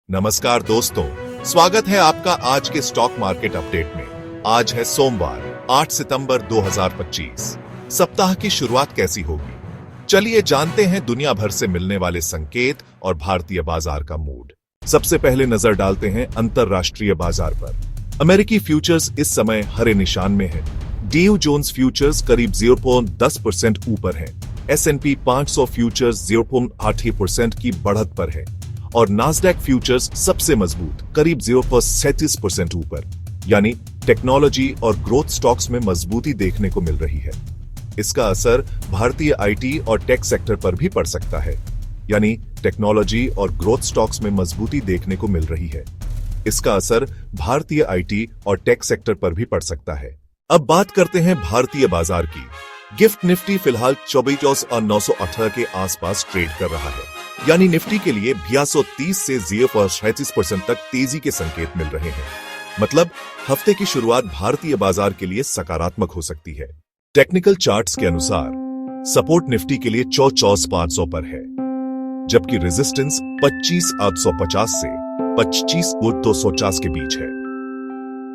नमस्कार दोस्तों, स्वागत है आपका आज के स्टॉक मार्केट अपडेट में। आज है सोमवार 8 सितंबर 2025। सप्ताह की शुरुआत कैसी होगी, चलिए जानते हैं दुनिया भर से मिलने वाले संकेत और भारतीय बाजार का मूड। सबसे पहले नजर डालते हैं अंतरराष्ट्रीय बाजार पर। अमेरिकी फ्यूचर्स इस समय हरे निशान में है। डीयू जोन्स फ्यूचर्स करीब 0.10% ऊपर है। S&P 500 फ्यूचर्स 0.8% की बढ़त पर है और नास्डैक फ्यूचर्स सबसे मजबूत करीब 0.37% ऊपर। यानी टेक्नोलॉजी और ग्रोथ स्टॉक्स में मजबूती देखने को मिल रही है। इसका असर भारतीय आईटी और टेक सेक्टर पर भी पड़ सकता है। यानी टेक्नोलॉजी और ग्रोथ स्टॉक्स में मजबूती देखने को मिल रही है। इसका असर भारतीय आईटी और टेक सेक्टर पर भी पड़ सकता है। अब बात करते हैं भारतीय बाजार की। गिफ्ट निफ्टी फिलहाल 24,918 के आसपास ट्रेड कर रहा है। यानी निफ्टी के लिए 230 से 0.36% तक तेजी के संकेत मिल रहे हैं। मतलब हफ्ते की शुरुआत भारतीय बाजार के लिए सकारात्मक हो सकती है। टेक्निकल चार्ट्स के अनुसार सपोर्ट निफ्टी के लिए 24,500 पर है, जबकि रेजिस्टेंस 25,850 से 25,250 के बीच है।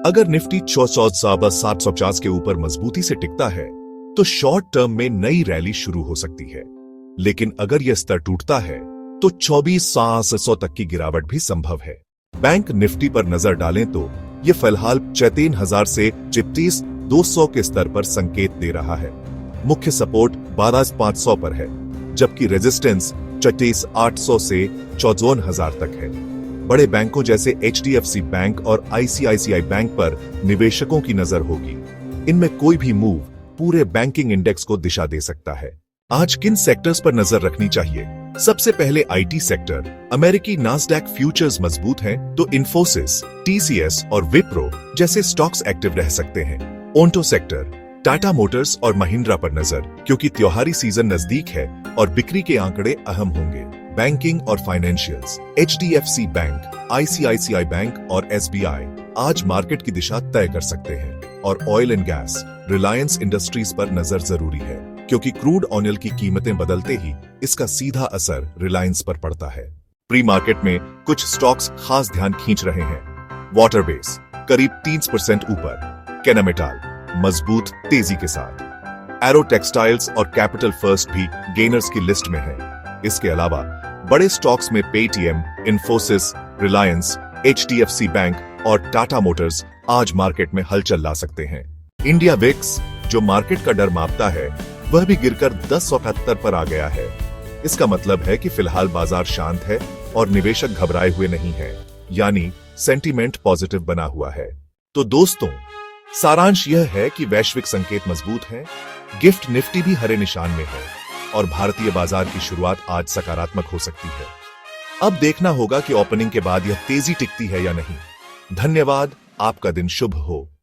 अगर निफ्टी 24,750 के ऊपर मजबूती से टिकता है तो शॉर्ट टर्म में नई रैली शुरू हो सकती है, लेकिन अगर यह स्तर टूटता है तो 24,600 तक की गिरावट भी संभव है। बैंक निफ्टी पर नजर डालें तो यह फिलहाल 53,000 से 33,200 के स्तर पर संकेत दे रहा है। मुख्य सपोर्ट 12,500 पर है, जबकि रेजिस्टेंस 34,800 से 54,000 तक है। बड़े बैंकों जैसे HDFC बैंक और ICICI बैंक पर निवेशकों की नजर होगी। इनमें कोई भी मूव पूरे बैंकिंग इंडेक्स को दिशा दे सकता है। आज किन सेक्टर्स पर नजर रखनी चाहिए? सबसे पहले आईटी सेक्टर। अमेरिकी नास्डैक फ्यूचर्स मजबूत हैं, तो इन्फोसिस, TCS और विप्रो जैसे स्टॉक्स एक्टिव रह सकते हैं। ओंटो सेक्टर, टाटा मोटर्स और महिंद्रा पर नजर, क्योंकि त्योहारी सीजन नजदीक है और बिक्री के आंकड़े अहम होंगे। बैंकिंग और financials, HDFC bank, ICICI bank और SBI आज मार्केट की दिशा तय कर सकते हैं। और oil and gas, Reliance industries पर नजर जरूरी है, क्योंकि क्रूड ऑयल की कीमतें बदलते ही इसका सीधा असर रिलायंस पर पड़ता है। प्री मार्केट में कुछ स्टॉक्स खास ध्यान खींच रहे हैं। वाटरबेस करीब 3% ऊपर, केनामेटाल मजबूत तेजी के साथ, एरो टेक्सटाइल्स और कैपिटल फर्स्ट भी गेनर्स की लिस्ट में है। इसके अलावा बड़े स्टॉक्स में Paytm, Infosys, Reliance, HDFC bank और टाटा मोटर्स आज मार्केट में हलचल ला सकते हैं। इंडिया विक्स, जो मार्केट का डर मापता है, वह भी गिरकर 1078 पर आ गया है। इसका मतलब है कि फिलहाल बाजार शांत है और निवेशक घबराए हुए नहीं है, यानी सेंटीमेंट पॉजिटिव बना हुआ है। तो दोस्तों, सारांश यह है कि वैश्विक संकेत मजबूत हैं, गिफ्ट निफ्टी भी हरे निशान में है और भारतीय बाजार की शुरुआत आज सकारात्मक हो सकती है। अब देखना होगा कि ओपनिंग के बाद यह तेजी टिकती है या नहीं। धन्यवाद, आपका दिन शुभ हो।